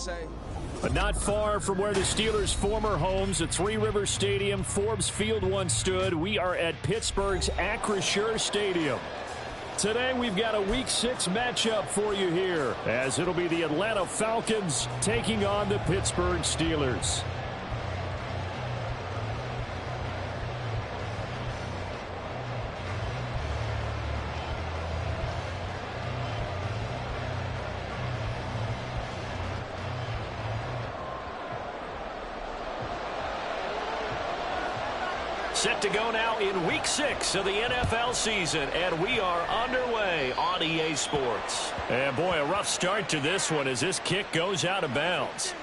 say. But not far from where the Steelers' former homes at Three Rivers Stadium, Forbes Field once stood, we are at Pittsburgh's Acrisure Stadium. Today we've got a Week 6 matchup for you here, as it'll be the Atlanta Falcons taking on the Pittsburgh Steelers. Set to go now in Week 6 of the NFL season, and we are underway on EA Sports. And boy, a rough start to this one as this kick goes out of bounds.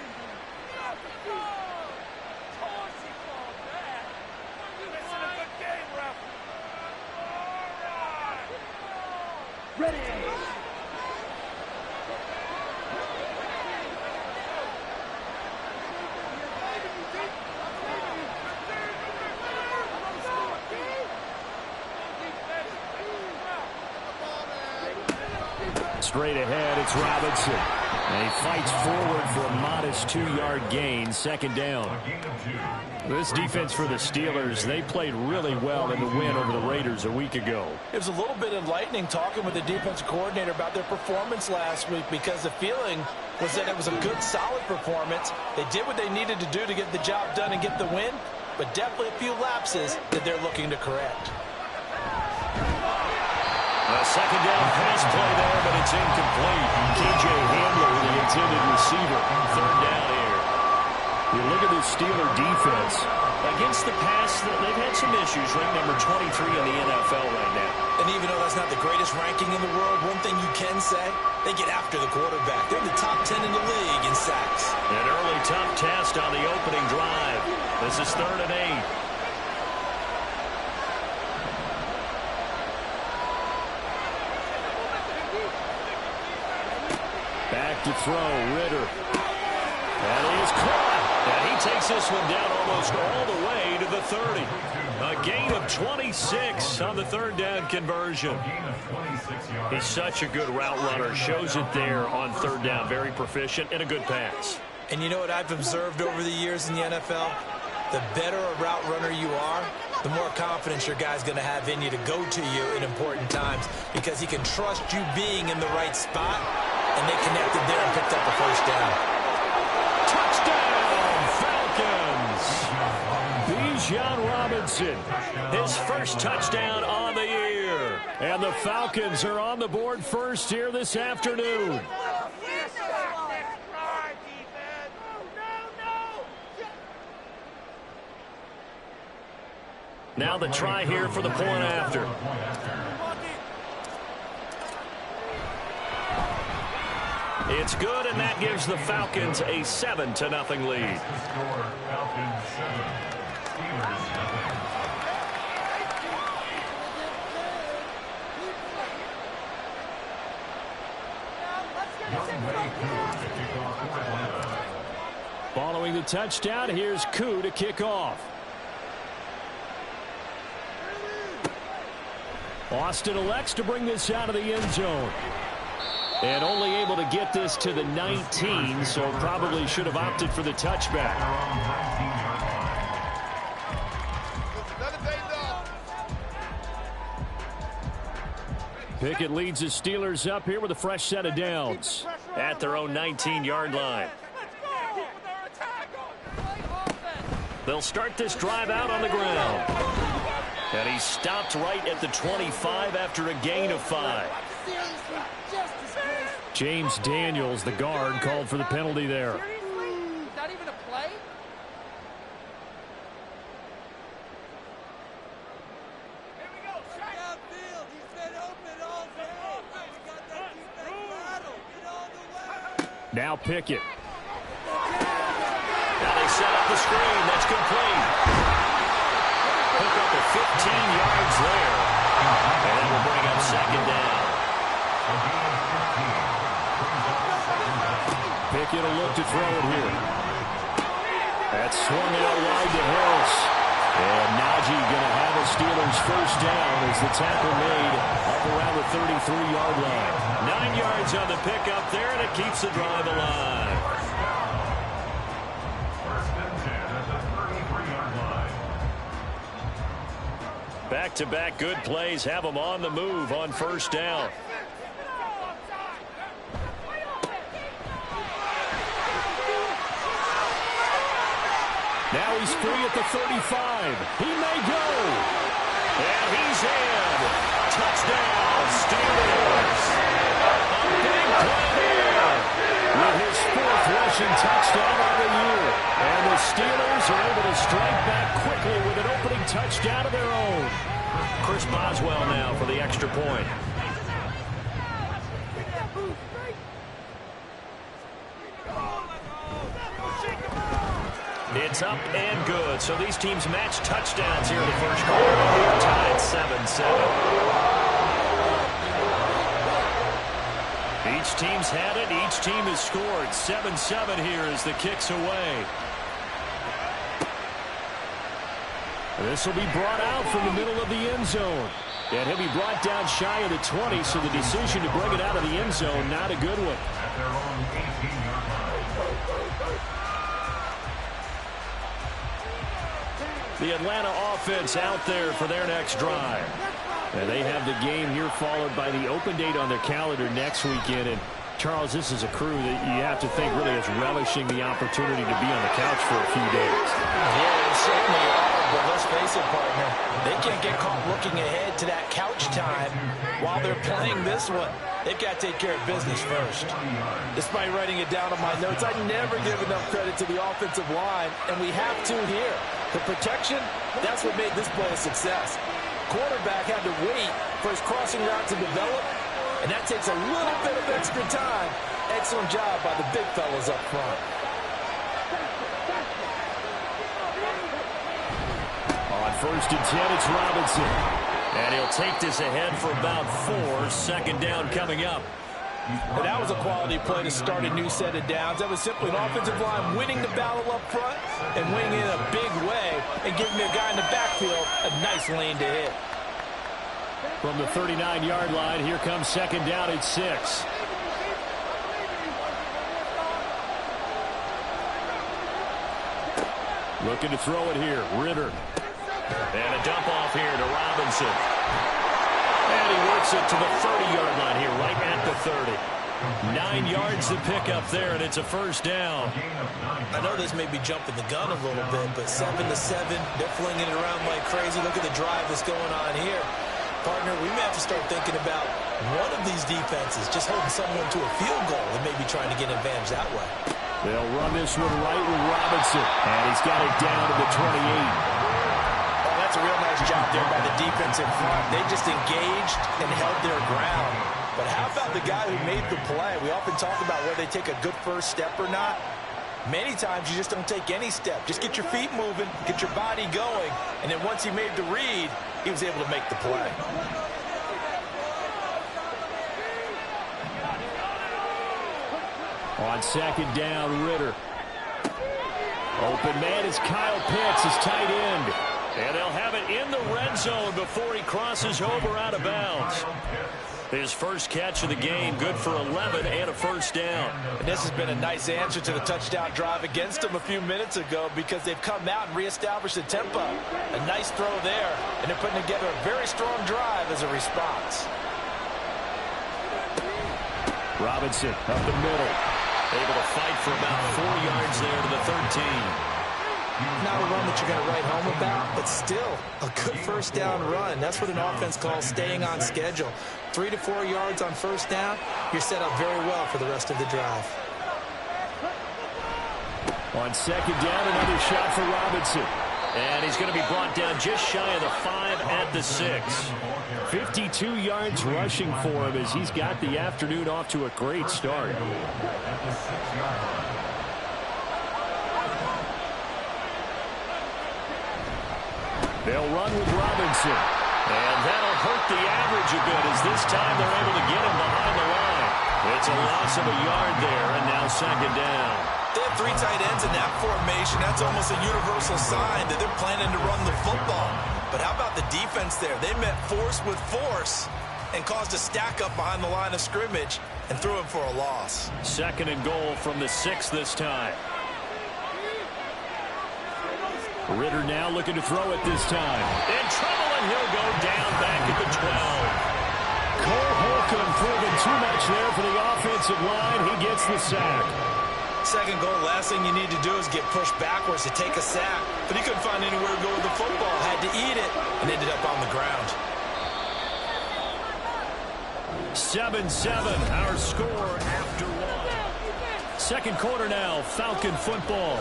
Straight ahead, it's Robinson. And he fights forward for a modest 2-yard gain, second down. This defense for the Steelers, they played really well in the win over the Raiders a week ago. It was a little bit enlightening talking with the defensive coordinator about their performance last week, because the feeling was that it was a good, solid performance. They did what they needed to do to get the job done and get the win, but definitely a few lapses that they're looking to correct. A second down pass play there, but it's incomplete. K.J. Hamler, the intended receiver. Third down here. You look at this Steeler defense. Against the pass, they've had some issues. Ranked number 23 in the NFL right now. And even though that's not the greatest ranking in the world, one thing you can say, they get after the quarterback. They're in the top 10 in the league in sacks. An early tough test on the opening drive. This is 3rd and 8. Back to throw, Ritter. And he is caught. And he takes this one down almost all the way to the 30. A gain of 26 on the 3rd down conversion. He's such a good route runner. Shows it there on 3rd down. Very proficient and a good pass. And you know what I've observed over the years in the NFL? The better a route runner you are, the more confidence your guy's going to have in you to go to you in important times, because he can trust you being in the right spot. And they connected there and picked up the first down. Touchdown, Falcons! Bijan Robinson, his first touchdown on the year. And the Falcons are on the board first here this afternoon. Now the try here for the point after. It's good, and that gives the Falcons a 7-0 lead. Following the touchdown, here's Koo to kick off. Austin elects to bring this out of the end zone. And only able to get this to the 19, so probably should have opted for the touchback. Pickett leads the Steelers up here with a fresh set of downs at their own 19-yard line. They'll start this drive out on the ground. And he stopped right at the 25 after a gain of 5. James Daniels, the guard, called for the penalty there. Not even a play? Here we go. Downfield. He's been open all day. We got that defense battle. Get all the way. Now Pickett. Now they set up the screen. That's complete. Pick up the 15 yards there. And that will bring up second down. Pickett will look to throw it here. That's swung out wide to Harris. And Najee going to have a Steelers first down as the tackle made up around the 33-yard line. 9 yards on the pickup there, and it keeps the drive alive. Back-to-back good plays have them on the move on first down. Now he's free at the 35. He may go. And he's in. Touchdown, Steelers. A big play here with his 4th rushing touchdown of the year. And the Steelers are able to strike back quickly with an opening touchdown of their own. Chris Boswell now for the extra point. It's up and good. So these teams match touchdowns here in the first quarter. They're tied 7-7. Each team's had it. Each team has scored. 7-7 here as the kick's away. This will be brought out from the middle of the end zone. And he'll be brought down shy of the 20, so the decision to bring it out of the end zone, not a good one. The Atlanta offense out there for their next drive. And they have the game here followed by the open date on their calendar next weekend. And, Charles, this is a crew that you have to think really is relishing the opportunity to be on the couch for a few days. Yeah, they certainly are. But let's face it, partner, they can't get caught looking ahead to that couch time while they're playing this one. They've got to take care of business first. Despite writing it down on my notes, I never give enough credit to the offensive line, and we have to here. The protection, that's what made this play a success. Quarterback had to wait for his crossing route to develop, and that takes a little bit of extra time. Excellent job by the big fellas up front. On 1st and 10, it's Robinson. And he'll take this ahead for about 4. Second down coming up. But that was a quality play to start a new set of downs. That was simply an offensive line winning the battle up front and winning it in a big way and giving their guy in the backfield a nice lane to hit. From the 39-yard line, here comes second down at 6. Looking to throw it here, Ritter. And a dump off here to Robinson. And he works it to the 30-yard line here, right at the 30. 9 yards to pick up there, and it's a first down. I know this may be jumping the gun a little bit, but 7-7, they're flinging it around like crazy. Look at the drive that's going on here. Partner, we may have to start thinking about one of these defenses just holding someone to a field goal and maybe trying to get an advantage that way. They'll run this one right with Robinson, and he's got it down to the 28. That's a real nice job there by the defense in front. They just engaged and held their ground. But how about the guy who made the play? We often talk about whether they take a good first step or not. Many times you just don't take any step. Just get your feet moving, get your body going, and then once he made the read, he was able to make the play. On second down, Ritter. Open man is Kyle Pitts, his tight end. And they'll have it in the red zone before he crosses over out of bounds. His first catch of the game, good for 11 and a first down. And this has been a nice answer to the touchdown drive against them a few minutes ago because they've come out and reestablished the tempo. A nice throw there, and they're putting together a very strong drive as a response. Robinson up the middle. Able to fight for about 4 yards there to the 13. Not a run that you're going to write home about, but still a good first down run. That's what an offense calls staying on schedule. 3 to 4 yards on first down, you're set up very well for the rest of the drive. On second down, another shot for Robinson. And he's going to be brought down just shy of the 5 at the 6. 52 yards rushing for him as he's got the afternoon off to a great start. They'll run with Robinson. And that'll hurt the average a bit as this time they're able to get him behind the line. It's a loss of a yard there, and now second down. They have 3 tight ends in that formation. That's almost a universal sign that they're planning to run the football. But how about the defense there? They met force with force and caused a stack up behind the line of scrimmage and threw him for a loss. Second and goal from the 6 this time. Ritter now looking to throw it this time. In trouble, and he'll go down back at the 12. Cole Holcomb proving too much there for the offensive line. He gets the sack. Second goal, last thing you need to do is get pushed backwards to take a sack. But he couldn't find anywhere to go with the football. Had to eat it and ended up on the ground. 7-7, our score after one. Second quarter now, Falcon football,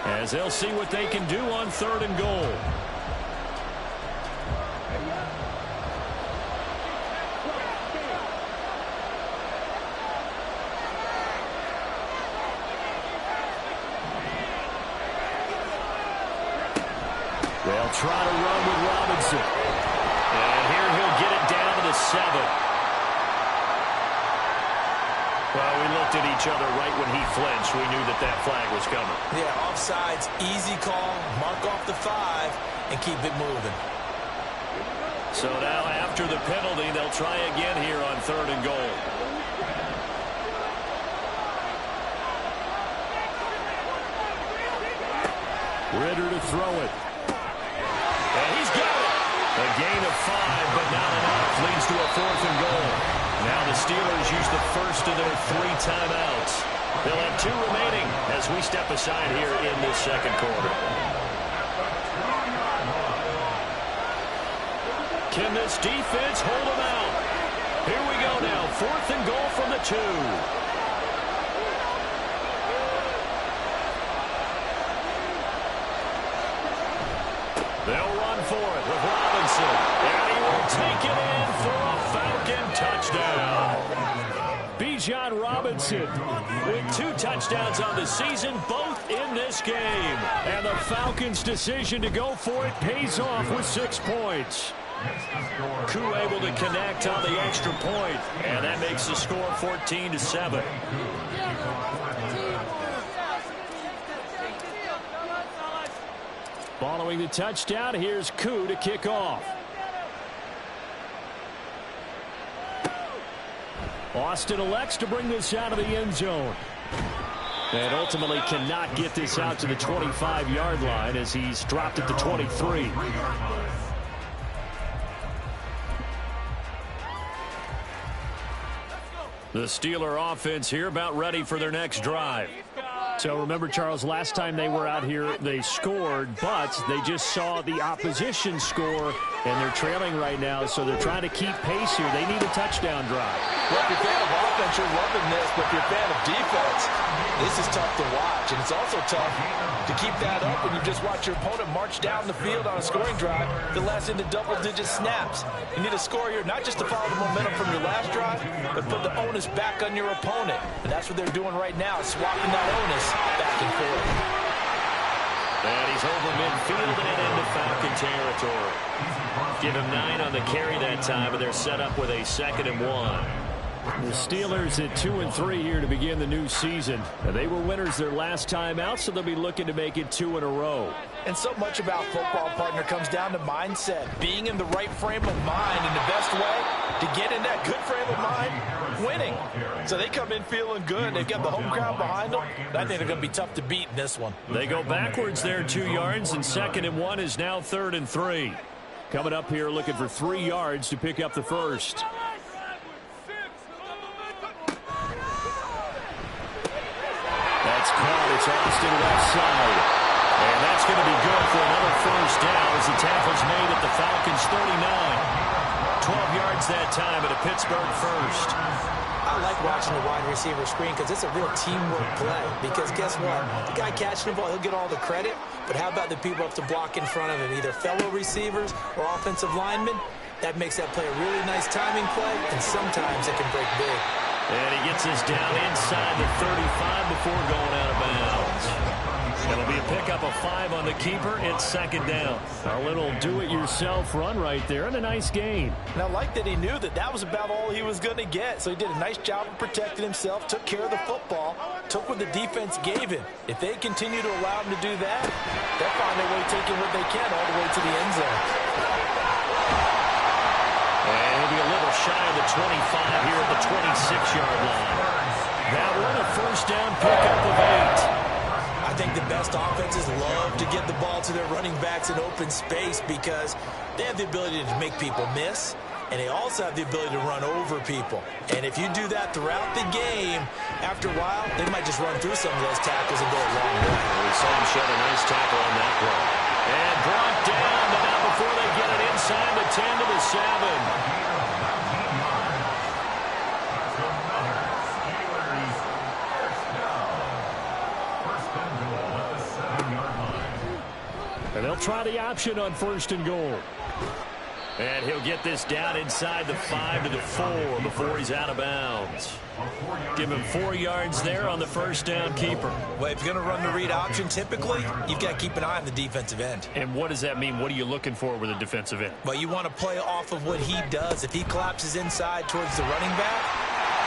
as they'll see what they can do on 3rd and goal. They'll try to run with Robinson. And here he'll get it down to the 7. Well, we looked at each other right when he flinched. We knew that that flag was coming. Yeah, offsides, easy call, mark off the 5, and keep it moving. So now after the penalty, they'll try again here on 3rd and goal. Ritter to throw it. And he's got it. A gain of 5, but not enough. Leads to a 4th and goal. Now the Steelers use the first of their 3 timeouts. They'll have 2 remaining as we step aside here in this second quarter. Can this defense hold them out? Here we go now. 4th and goal from the 2. They'll run for it with Robinson. And he will take it in for a Falcon touchdown. Bijan Robinson With 2 touchdowns on the season, both in this game. and the Falcons' decision to go for it pays off with 6 points. Koo able to connect on the extra point, and that makes the score 14-7. Following the touchdown, here's Koo to kick off. Austin elects to bring this out of the end zone. And ultimately cannot get this out to the 25-yard line as he's dropped at the 23. The Steeler offense here about ready for their next drive. So remember, Charles, last time they were out here, they scored, but they just saw the opposition score, and they're trailing right now, so they're trying to keep pace here. They need a touchdown drive. Well, if you're a fan of offense, you're loving this, but if you're a fan of defense, this is tough to watch, and it's also tough to keep that up when you just watch your opponent march down the field on a scoring drive that lasts into double-digit snaps. You need a score here, not just to follow the momentum from your last drive, but put the onus back on your opponent, and that's what they're doing right now, swapping that onus back and forth. And he's over midfield and into Falcon territory. Give him 9 on the carry that time, and they're set up with a 2nd and 1. The Steelers at 2-3 here to begin the new season. They were winners their last time out, so they'll be looking to make it 2 in a row. And so much about football, partner, comes down to mindset. Being in the right frame of mind, and the best way to get in that good frame of mind, winning. So they come in feeling good. They've got the home crowd behind them. I think they're going to be tough to beat in this one. They go backwards there 2 yards, and 2nd and 1 is now 3rd and 3. Coming up here looking for 3 yards to pick up the first. That's caught. It's Austin left side. And that's going to be good for another first down as the tackle's made at the Falcons' 39. 12 yards that time at a Pittsburgh first. I like watching the wide receiver screen because it's a real teamwork play. Because guess what? The guy catching the ball, he'll get all the credit. But how about the people up to block in front of him, either fellow receivers or offensive linemen? That makes that play a really nice timing play, and sometimes it can break big. And he gets us down inside the 35 before going out of bounds. It'll be a pickup of 5 on the keeper. It's 2nd down. A little do-it-yourself run right there, and a nice gain. And I like that he knew that that was about all he was going to get. So he did a nice job of protecting himself, took care of the football, took what the defense gave him. If they continue to allow him to do that, they'll find their way taking what they can all the way to the end zone. And he'll be a little shy of the 25 here at the 26-yard line. That one a first down pickup of 8. I think the best best offenses love to get the ball to their running backs in open space because they have the ability to make people miss, and they also have the ability to run over people. And if you do that throughout the game, after a while, they might just run through some of those tackles and go a long way. We saw him shed a nice tackle on that play. And brought down, but now before they get it inside the 10 to the 7. And they'll try the option on 1st and goal. And he'll get this down inside the 5 to the 4 before he's out of bounds. Give him 4 yards there on the first down keeper. Well, if you're going to run the read option, typically, you've got to keep an eye on the defensive end. And what does that mean? What are you looking for with a defensive end? Well, you want to play off of what he does. If he collapses inside towards the running back.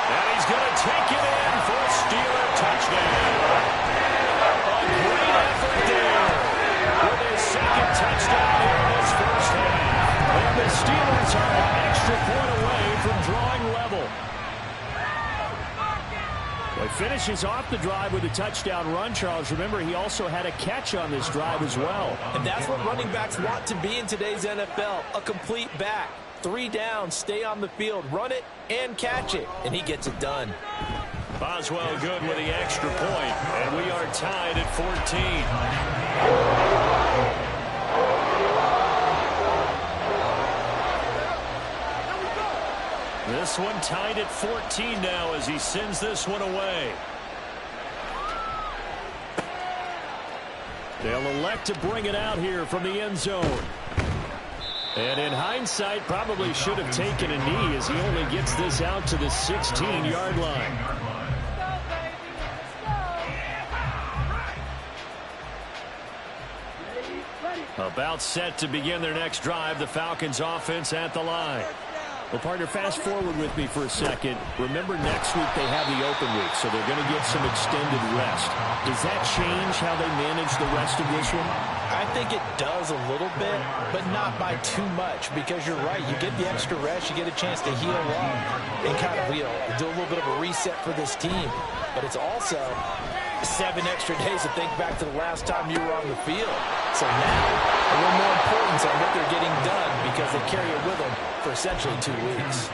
And he's going to take it in for a Steeler touchdown. A great effort there with his second touchdown here in this first half. And the Steelers are an extra point away from drawing level. Well, he finishes off the drive with a touchdown run, Charles. Remember, he also had a catch on this drive as well. And that's what running backs want to be in today's NFL, a complete back. 3 down, stay on the field, run it, and catch it. And he gets it done. Boswell good with the extra point, and we are tied at 14. This one tied at 14 now as he sends this one away. They'll elect to bring it out here from the end zone. And in hindsight, probably should have taken a knee as he only gets this out to the 16-yard line. About set to begin their next drive, the Falcons offense at the line. Well, partner, fast forward with me for a second. Remember, next week they have the open week, so they're going to get some extended rest. Does that change how they manage the rest of this one? I think it does a little bit, but not by too much, because you're right. You get the extra rest, you get a chance to heal up and kind of, do a little bit of a reset for this team. But it's also 7 extra days to think back to the last time you were on the field. So now, a little more importance on what they're getting done because they carry it with them for essentially 2 weeks.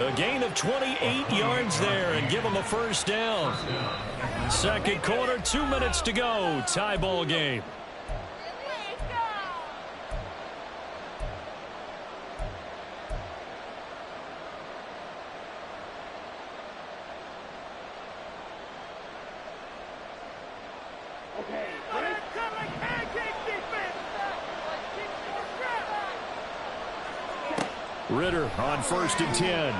A gain of 28 yards there and give them a first down. Second quarter, 2 minutes to go. Tie ball game. Ritter on 1st and 10.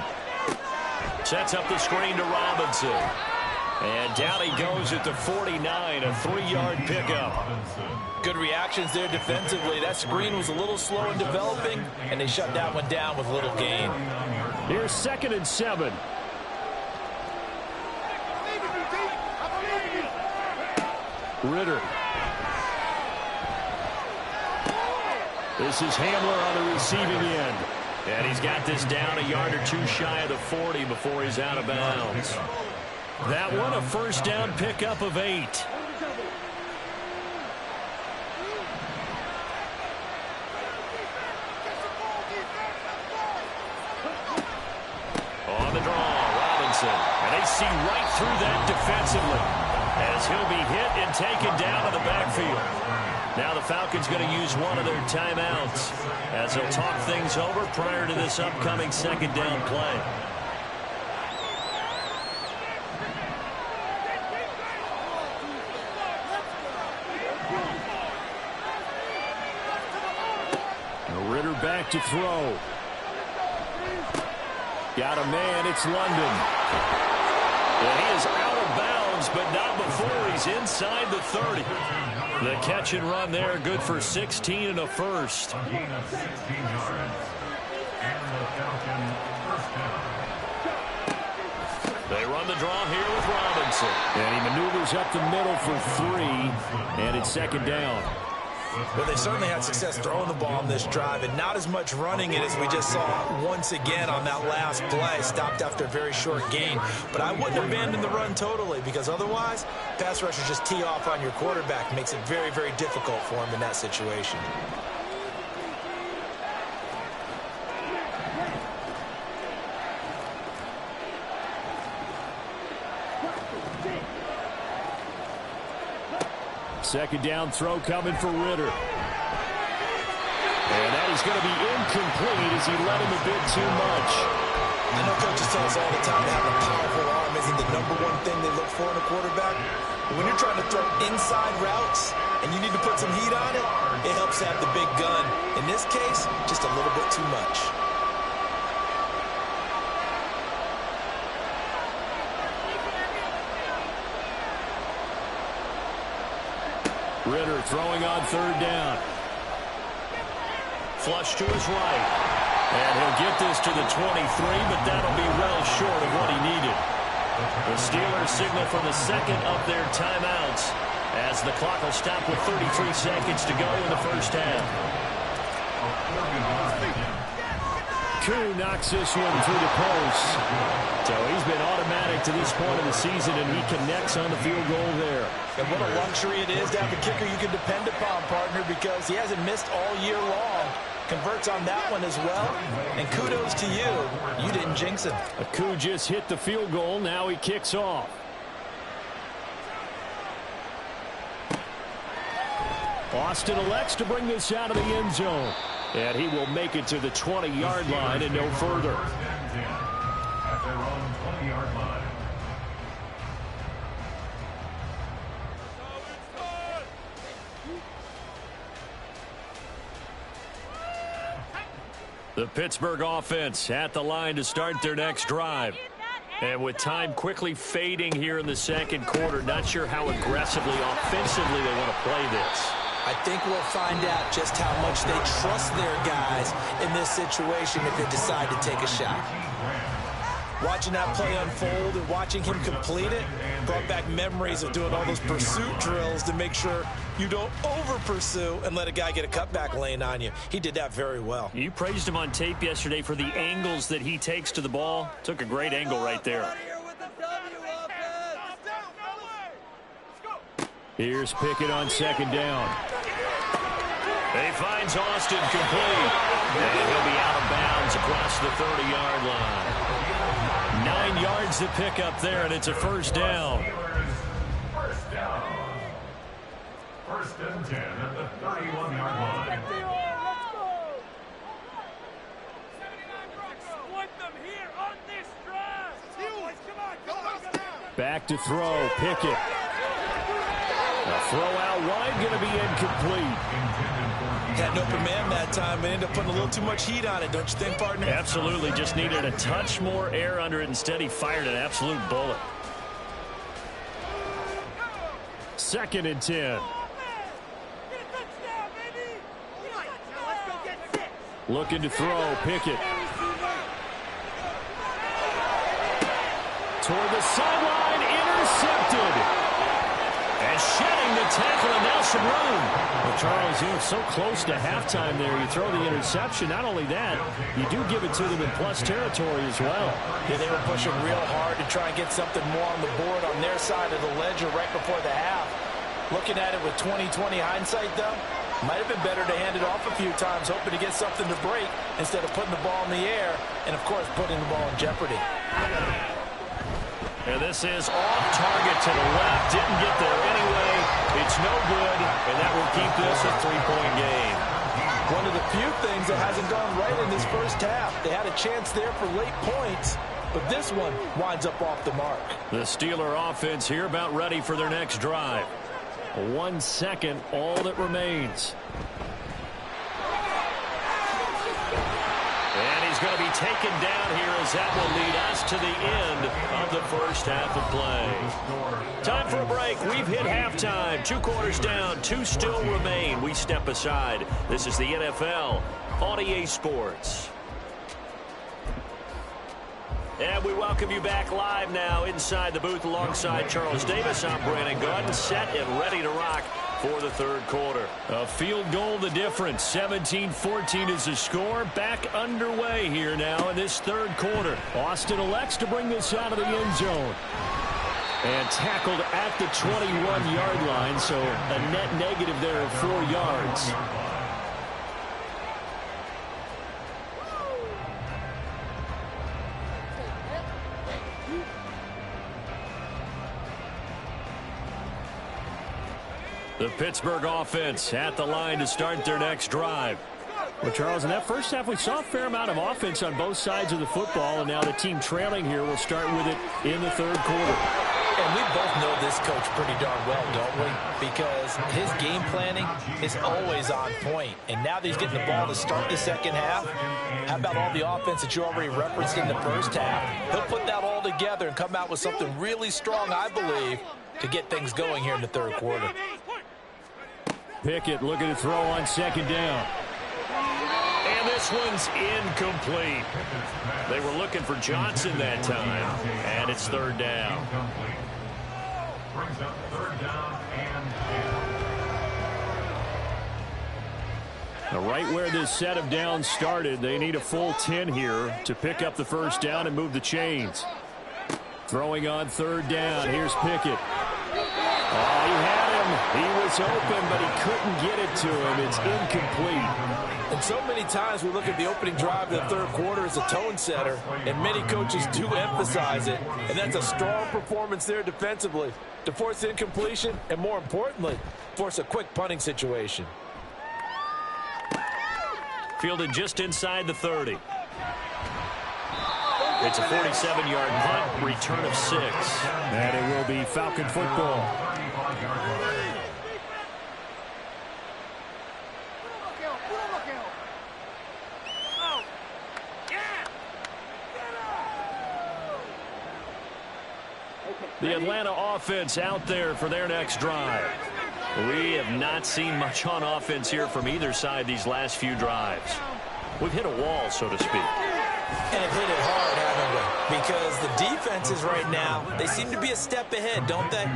Sets up the screen to Robinson. And down he goes at the 49, a 3-yard pickup. Good reactions there defensively. That screen was a little slow in developing, and they shut that one down with little gain. Here's 2nd and 7. Ritter. This is Hamler on the receiving end. And he's got this down a yard or 2 shy of the 40 before he's out of bounds. That one a first down pickup of 8. On the draw, Robinson. And they see right through that defensively as he'll be hit and taken down in the backfield. Now the Falcons going to use one of their timeouts as they'll talk things over prior to this upcoming second down play. Ritter back to throw. Got a man, it's London. And he is out of bounds, but not before he's inside the 30. The catch and run there, good for 16 and a first. They run the draw here with Robinson. And he maneuvers up the middle for 3, and it's second down. Well, they certainly had success throwing the ball on this drive, and not as much running it as we just saw once again on that last play. Stopped after a very short gain. But I wouldn't abandon the run totally, because otherwise, pass rushers just tee off on your quarterback. Makes it very, very difficult for him in that situation. Second down throw coming for Ritter. And that is going to be incomplete as he led him a bit too much. I know coaches tell us all the time that having a powerful arm isn't the #1 thing they look for in a quarterback. But when you're trying to throw inside routes and you need to put some heat on it, it helps to have the big gun. In this case, just a little bit too much. Ritter throwing on third down. Flush to his right. And he'll get this to the 23, but that'll be well short of what he needed. The Steelers signal for the second of their timeouts as the clock will stop with 33 seconds to go in the first half. Koo knocks this one through the post. So he's been automatic to this point of the season, and he connects on the field goal there. And what a luxury it is to have a kicker you can depend upon, partner, because he hasn't missed all year long. Converts on that one as well. And kudos to you. You didn't jinx him. Koo just hit the field goal. Now he kicks off. Austin elects to bring this out of the end zone. And he will make it to the 20-yard line and no further. At their own 20-yard line. The Pittsburgh offense at the line to start their next drive. And with time quickly fading here in the second quarter, not sure how aggressively, offensively they want to play this. I think we'll find out just how much they trust their guys in this situation if they decide to take a shot. Watching that play unfold and watching him complete it brought back memories of doing all those pursuit drills to make sure you don't over-pursue and let a guy get a cutback lane on you. He did that very well. You praised him on tape yesterday for the angles that he takes to the ball. Took a great angle right there. Here's Pickett on second down. He finds Austin complete. And he'll be out of bounds across the 30-yard line. 9 yards to pick up there, and it's a first down. First down. First and 10 at the 31-yard line. Back to throw. Pickett. A throw out wide, going to be incomplete. Had an open man that time, but ended up putting a little too much heat on it, don't you think, partner? Absolutely. Just needed a touch more air under it. Instead, he fired an absolute bullet. Second and 10. Looking to throw. Pickett. Toward the sideline. Intercepted. And shedding the tackle, and now some room. Well, Charles, you're so close to halftime there. You throw the interception. Not only that, you do give it to them in plus territory as well. Yeah, they were pushing real hard to try and get something more on the board on their side of the ledger right before the half. Looking at it with 20/20 hindsight, though, might have been better to hand it off a few times, hoping to get something to break instead of putting the ball in the air and, of course, putting the ball in jeopardy. And this is off target to the left. Didn't get there anyway. It's no good, and that will keep this a 3-point game. One of the few things that hasn't gone right in this first half. They had a chance there for late points, but this one winds up off the mark. The Steeler offense here about ready for their next drive. 1 second, all that remains. And he's going to be taken down here as that will lead us to the end of the first half of play. Time for a break. We've hit halftime. 2 quarters down, 2 still remain. We step aside. This is the NFL on EA Sports. And we welcome you back live now inside the booth alongside Charles Davis. I'm Brandon Gaudin, set and ready to rock for the third quarter. A field goal the difference. 17-14 is the score. Back underway here now in this third quarter. Austin elects to bring this out of the end zone. And tackled at the 21-yard line, so a net negative there of 4 yards. The Pittsburgh offense at the line to start their next drive. Well, Charles, in that first half, we saw a fair amount of offense on both sides of the football, and now the team trailing here will start with it in the third quarter. And we both know this coach pretty darn well, don't we? Because his game planning is always on point. And now that he's getting the ball to start the second half, how about all the offense that you already referenced in the first half? He'll put that all together and come out with something really strong, I believe, to get things going here in the third quarter. Pickett looking to throw on second down. And this one's incomplete. They were looking for Johnson that time, and it's third down. Brings up third down and 10. Now, right where this set of downs started, they need a full 10 here to pick up the first down and move the chains. Throwing on third down. Here's Pickett. Oh, he had him. He was open, but he couldn't get it to him. It's incomplete. And so many times we look at the opening drive of the third quarter as a tone setter, and many coaches do emphasize it. And that's a strong performance there defensively to force incompletion and, more importantly, force a quick punting situation. Fielded just inside the 30. It's a 47-yard punt, return of 6. And it will be Falcon football. The Atlanta offense out there for their next drive. We have not seen much on offense here from either side these last few drives. We've hit a wall, so to speak. And hit it hard, haven't we? Because the defenses right now, they seem to be a step ahead, don't they?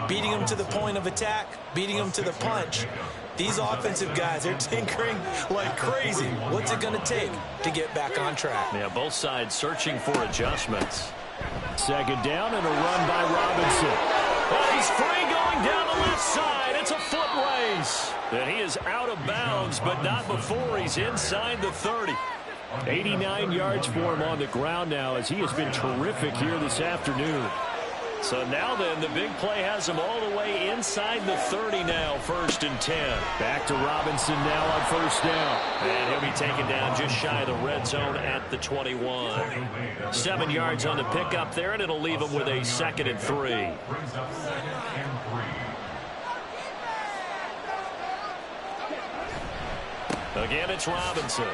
Beating them to the point of attack, beating them to the punch. These offensive guys, they're tinkering like crazy. What's it going to take to get back on track? Yeah, both sides searching for adjustments. Second down and a run by Robinson. Oh, he's free going down the left side. It's a foot race. And he is out of bounds, but not before he's inside the 30. 89 yards for him on the ground now, as he has been terrific here this afternoon. So now then, the big play has him all the way inside the 30 now, 1st and 10. Back to Robinson now on first down. And he'll be taken down just shy of the red zone at the 21. 7 yards on the pickup there, and it'll leave him with a 2nd and 3. Brings up 2nd and 3. Again, it's Robinson.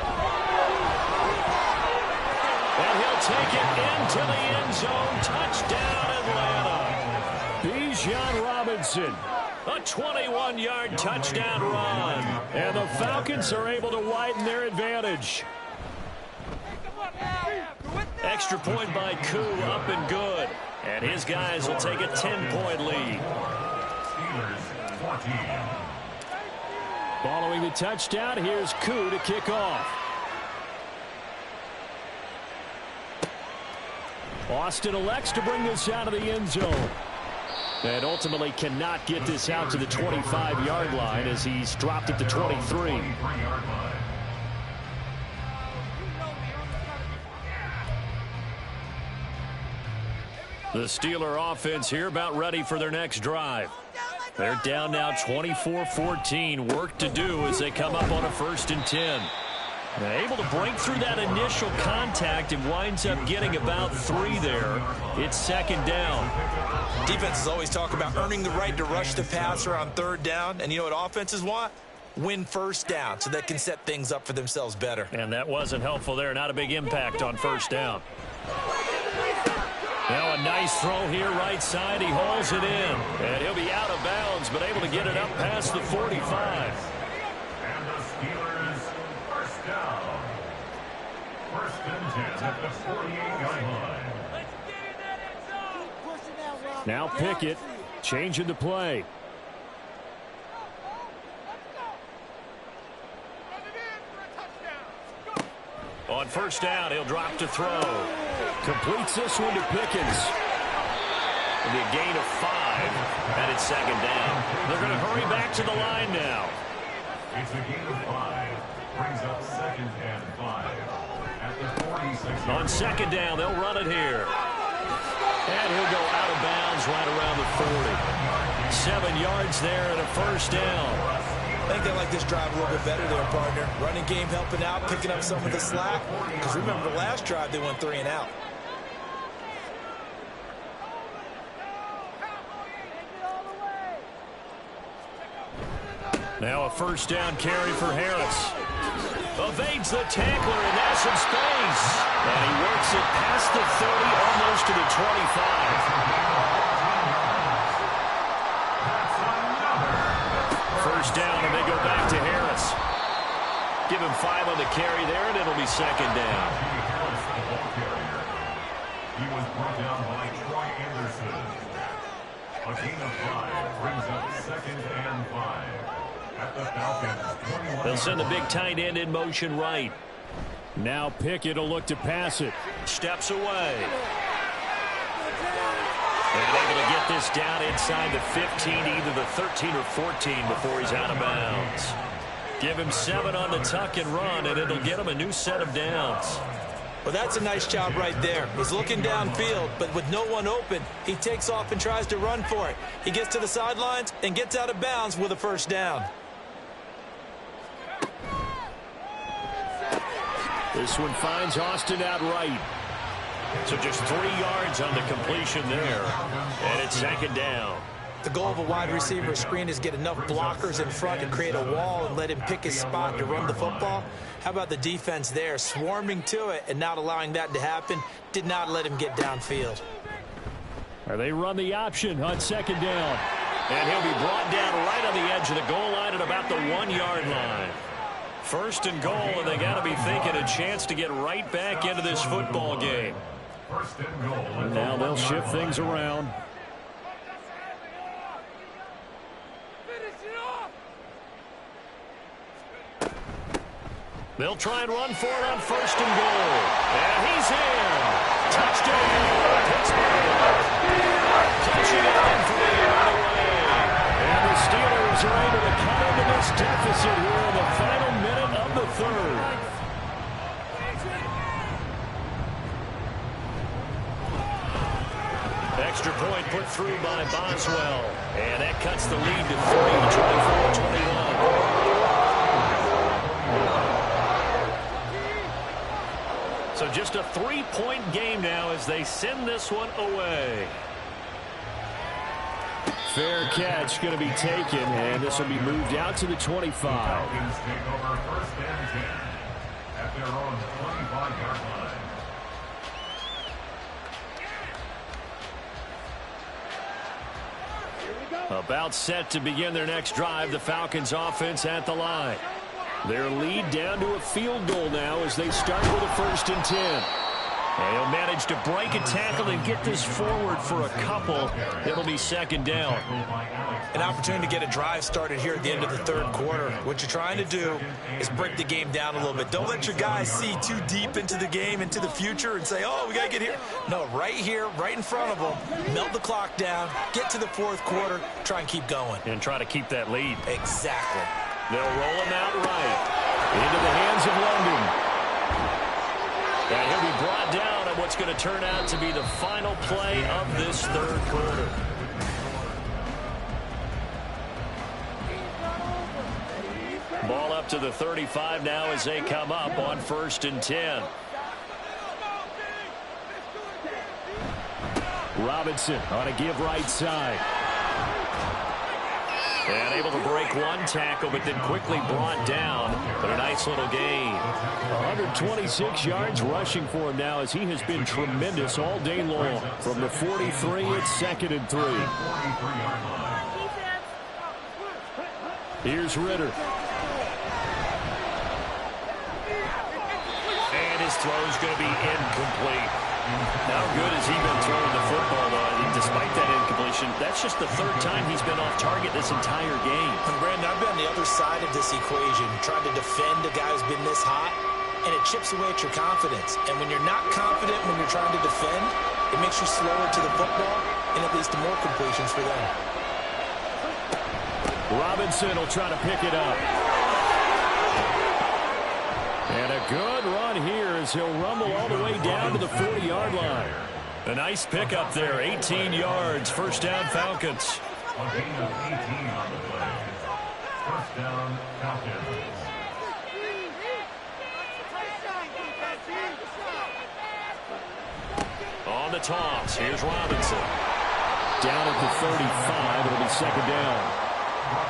And he'll take it into the end zone. Touchdown, Atlanta. Bijan Robinson. A 21-yard touchdown run. And the Falcons are able to widen their advantage. Extra point by Koo, up and good. And his guys will take a 10-point lead. Steelers 14. Following the touchdown, here's Koo to kick off. Austin elects to bring this out of the end zone. And ultimately cannot get this out to the 25-yard line as he's dropped at the 23. The Steeler offense here about ready for their next drive. They're down now 24-14. Work to do as they come up on a 1st and 10. They're able to break through that initial contact and winds up getting about 3 there. It's 2nd down. Defenses always talk about earning the right to rush the passer on 3rd down. And you know what offenses want? Win 1st down so they can set things up for themselves better. And that wasn't helpful there. Not a big impact on 1st down. Now a nice throw here right side. He hauls it in. And he'll be out of bounds, but able to get it up past the 45. And the Steelers first down. 1st and 10 at the 48-yard line. Now Pickett changing the play. On first down, he'll drop to throw. Completes this one to Pickens. It'll be a gain of 5, and it's second down. They're going to hurry back to the line now. It's a gain of 5. Brings up second and 5. At the 46. On second down, they'll run it here. And he'll go out of bounds right around the 40. 7 yards there and a first down. I think they like this drive a little bit better there, partner. Running game helping out, picking up some of the slack. Because remember, the last drive, they went 3 and out. Now a first down carry for Harris. Evades the tackler, and there's some space. And he works it past the 30, almost to the 25. First down, and they go back to Harris. Give him 5 on the carry there, and it'll be second down. He was brought down by Troy Anderson. A gain of 5 brings up second and 5. At the Falcons, 21. They'll send the big tight end in motion right. Now Pickett will look to pass it. Steps away. And able to get this down inside the 15, either the 13 or 14 before he's out of bounds. Give him 7 on the tuck and run, and it'll get him a new set of downs. Well, that's a nice job right there. He's looking downfield, but with no one open, he takes off and tries to run for it. He gets to the sidelines and gets out of bounds with a first down. This one finds Austin outright. So just 3 yards on the completion there, and it's second down. The goal of a wide receiver screen is get enough blockers in front to create a wall and let him pick his spot to run the football. How about the defense there, swarming to it and not allowing that to happen? Did not let him get downfield. They run the option on second down. And he'll be brought down right on the edge of the goal line at about the 1 yard line. First and goal, and they got to be thinking a chance to get right back into this football game. First and goal. Now they'll shift things around. They'll try and run for it on first and goal. And he's in. Touchdown, Pittsburgh. Touching it in for the other way. And the Steelers are able to cut into this deficit here in the final minute of the third. Extra point put through by Boswell. And that cuts the lead to 30, 24-21. So just a 3-point game now as they send this one away. Fair catch going to be taken, and this will be moved out to the 25. Falcons take over first and 10 at their own 25-yard line. About set to begin their next drive, the Falcons offense at the line. Their lead down to a field goal now as they start with a first and 10. And he'll manage to break a tackle and get this forward for a couple. It'll be second down. An opportunity to get a drive started here at the end of the third quarter. What you're trying to do is break the game down a little bit. Don't let your guys see too deep into the game, into the future, and say, oh, we got to get here. No, right here, right in front of them, melt the clock down, get to the fourth quarter, try and keep going. And try to keep that lead. Exactly. They'll roll him out right into the hands of London. And he'll be brought down on what's going to turn out to be the final play of this third quarter. Ball up to the 35 now as they come up on first and 10. Robinson on a give right side. And able to break one tackle, but then quickly brought down. But a nice little gain. 126 yards rushing for him now as he has been tremendous all day long. From the 43, it's second and 3. Here's Ritter. And his throw's going to be incomplete. How good has he been throwing the football, though? Despite that incompletion, that's just the third time he's been off target this entire game. And Brandon, I've been on the other side of this equation, trying to defend a guy who's been this hot. and it chips away at your confidence. And when you're not confident when you're trying to defend, it makes you slower to the football, and it leads to more completions for them. Robinson will try to pick it up. And a good run here as he'll rumble all the way down to the 40-yard line. A nice pickup there, 18 yards, first down Falcons. A gain of 18 on the play. First down, Falcons. On the toss, here's Robinson. Down at the 35, it'll be second down.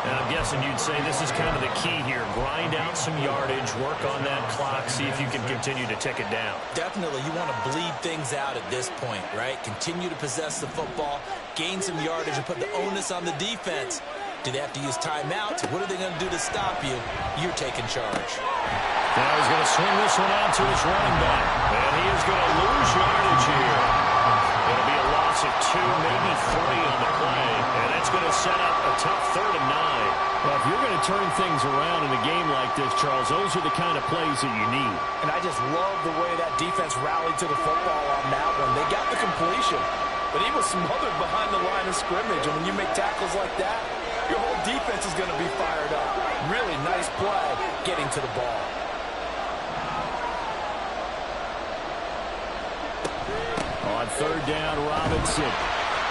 And I'm guessing you'd say this is kind of the key here. Grind out some yardage, work on that clock, see if you can continue to tick it down. Definitely, you want to bleed things out at this point, right? Continue to possess the football, gain some yardage, and put the onus on the defense. Do they have to use timeouts? What are they going to do to stop you? You're taking charge. Now he's going to swing this one out to his running back. And he is going to lose yardage here. It'll be a loss of 2, maybe 3 on the play. And that's going to set up a tough 3rd and 9. Well, if you're going to turn things around in a game like this, Charles, those are the kind of plays that you need. And I just love the way that defense rallied to the football on that one. They got the completion, but he was smothered behind the line of scrimmage. And when you make tackles like that, your whole defense is going to be fired up. Really nice play getting to the ball. On 3rd down, Robinson.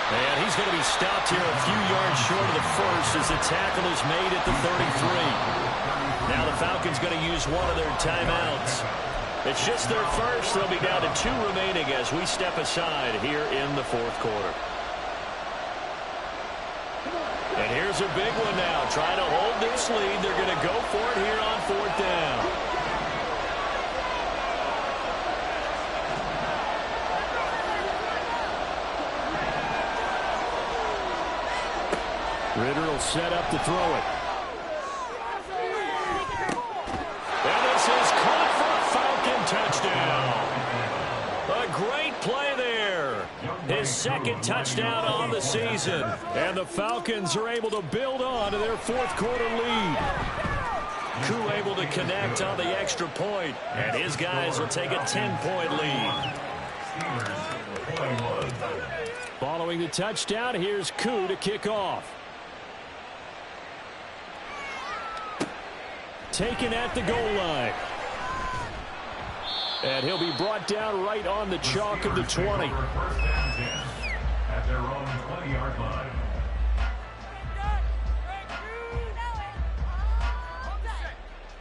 And he's going to be stopped here a few yards short of the first as the tackle is made at the 33. Now the Falcons going to use one of their timeouts. It's just their first. They'll be down to 2 remaining as we step aside here in the 4th quarter. And here's a big one now. Trying to hold this lead. They're going to go for it here on 4th down. Ritter will set up to throw it. And this is caught for a Falcon touchdown. A great play there. His 2nd touchdown on the season. And the Falcons are able to build on to their 4th quarter lead. Koo able to connect on the extra point, and his guys will take a 10-point lead. Following the touchdown, here's Koo to kick off. Taken at the goal line. And he'll be brought down right on the chalk of the 20. First and 10 at their own 20-yard line.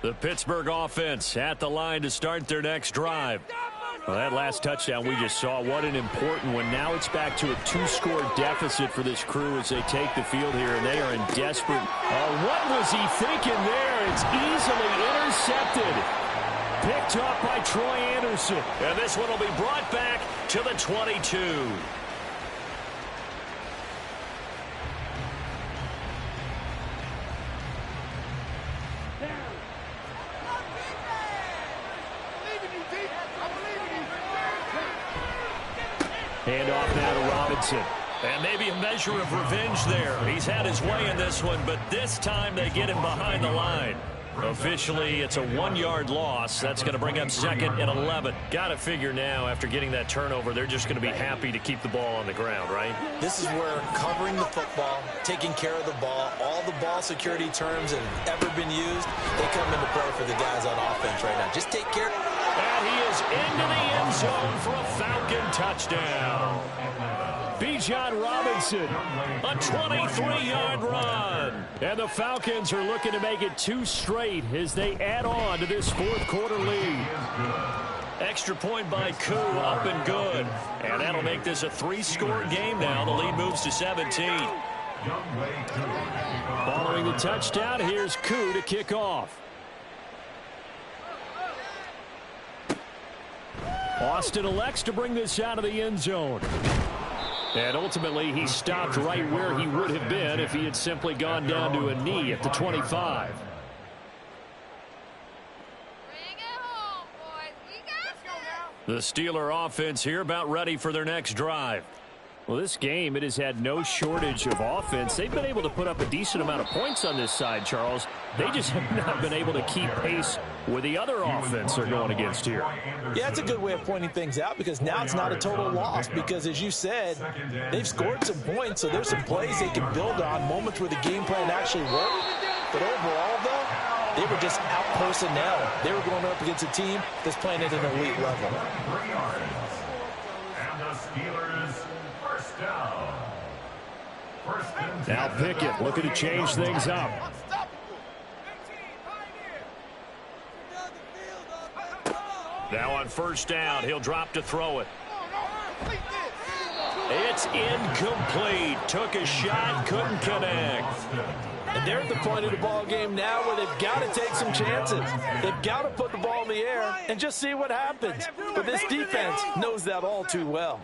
The Pittsburgh offense at the line to start their next drive. Well, that last touchdown we just saw, what an important one. Now it's back to a 2-score deficit for this crew as they take the field here, and they are in desperate. What was he thinking there? It's easily intercepted. Picked up by Troy Anderson. And this one will be brought back to the 22. Handoff now to Robinson. And maybe a measure of revenge there. He's had his way in this one, but this time they get him behind the line. Officially, it's a 1-yard loss. That's going to bring up 2nd and 11. Got to figure now, after getting that turnover, they're just going to be happy to keep the ball on the ground, right? This is where covering the football, taking care of the ball, all the ball security terms that have ever been used, they come into play for the guys on offense right now. Just take care. And he is into the end zone for a Falcon touchdown. Bijan Robinson, a 23-yard run. And the Falcons are looking to make it 2 straight as they add on to this 4th quarter lead. Extra point by Koo, up and good. And that'll make this a 3-score game now. The lead moves to 17. Following the touchdown, here's Koo to kick off. Austin elects to bring this out of the end zone. And ultimately, he stopped right where he would have been if he had simply gone down to a knee at the 25. The Steeler offense here about ready for their next drive. Well, this game, it has had no shortage of offense. They've been able to put up a decent amount of points on this side, Charles. They just have not been able to keep pace with the other offense they're going against here. Yeah, it's a good way of pointing things out because now it's not a total loss because, as you said, they've scored some points, so there's some plays they can build on, moments where the game plan actually worked. But overall, though, they were just out personnel. They were going up against a team that's playing at an elite level. And the Steelers first down. Now Pickett looking to change things up. Now on first down, he'll drop to throw it. It's incomplete. Took a shot, couldn't connect. And they're at the point of the ball game now where they've got to take some chances. They've got to put the ball in the air and just see what happens. But this defense knows that all too well.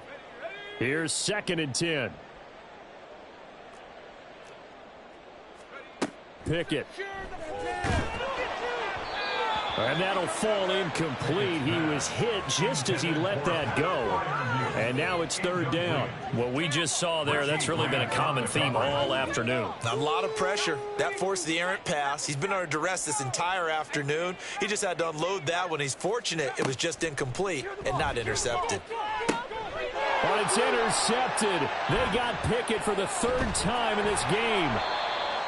Here's 2nd and 10. Pickett. And that'll fall incomplete. He was hit just as he let that go. And now it's 3rd down. What we just saw there, that's really been a common theme all afternoon. A lot of pressure. That forced the errant pass. He's been under duress this entire afternoon. He just had to unload that one. He's fortunate it was just incomplete and not intercepted. But it's intercepted. They got Pickett for the 3rd time in this game.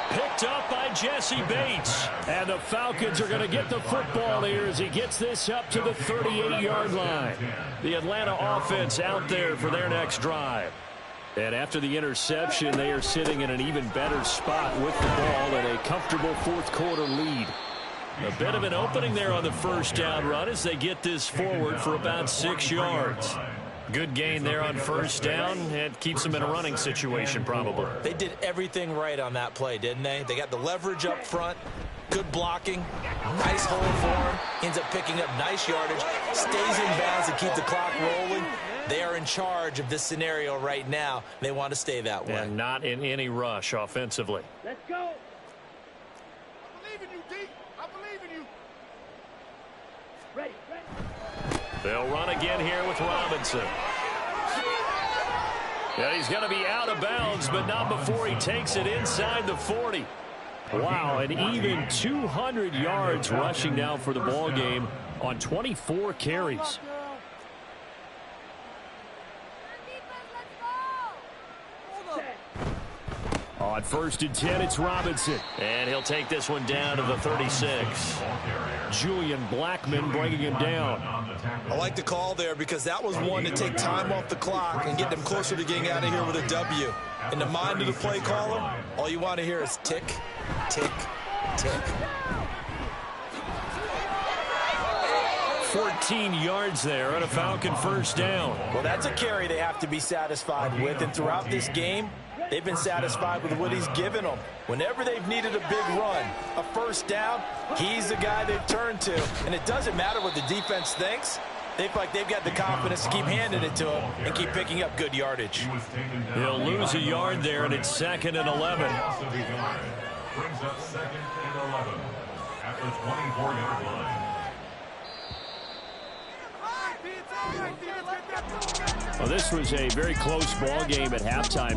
Picked up by Jesse Bates. And the Falcons are going to get the football here as he gets this up to the 38-yard line. The Atlanta offense out there for their next drive. And after the interception, they are sitting in an even better spot with the ball and a comfortable 4th quarter lead. A bit of an opening there on the first down run as they get this forward for about 6 yards. Good gain there on first down. It keeps them in a running situation probably. They did everything right on that play, didn't they? They got the leverage up front, good blocking, nice hole for him, ends up picking up nice yardage, stays in bounds to keep the clock rolling. They are in charge of this scenario right now. They want to stay that way. And not in any rush offensively. Let's go. I believe in you, D. I believe in you. Ready. They'll run again here with Robinson. Yeah, he's going to be out of bounds, but not before he takes it inside the 40. Wow, an even 200 yards rushing now for the ball game on 24 carries. On 1st and 10, it's Robinson. And he'll take this one down to the 36. Julian Blackmon bringing him down. I like the call there because that was one to take time off the clock and get them closer to getting out of here with a W. In the mind of the play caller, all you want to hear is tick, tick, tick. 14 yards there on a Falcon first down. Well, that's a carry they have to be satisfied with. And throughout this game, they've been satisfied with what he's given them. Whenever they've needed a big run, a first down, he's the guy they've turned to. And it doesn't matter what the defense thinks. They feel like they've got the confidence to keep handing it to him and keep picking up good yardage. He'll lose a yard there, and it's 2nd and 11. Brings up 2nd and 11 at the 24-yard line. Well, this was a very close ball game at halftime,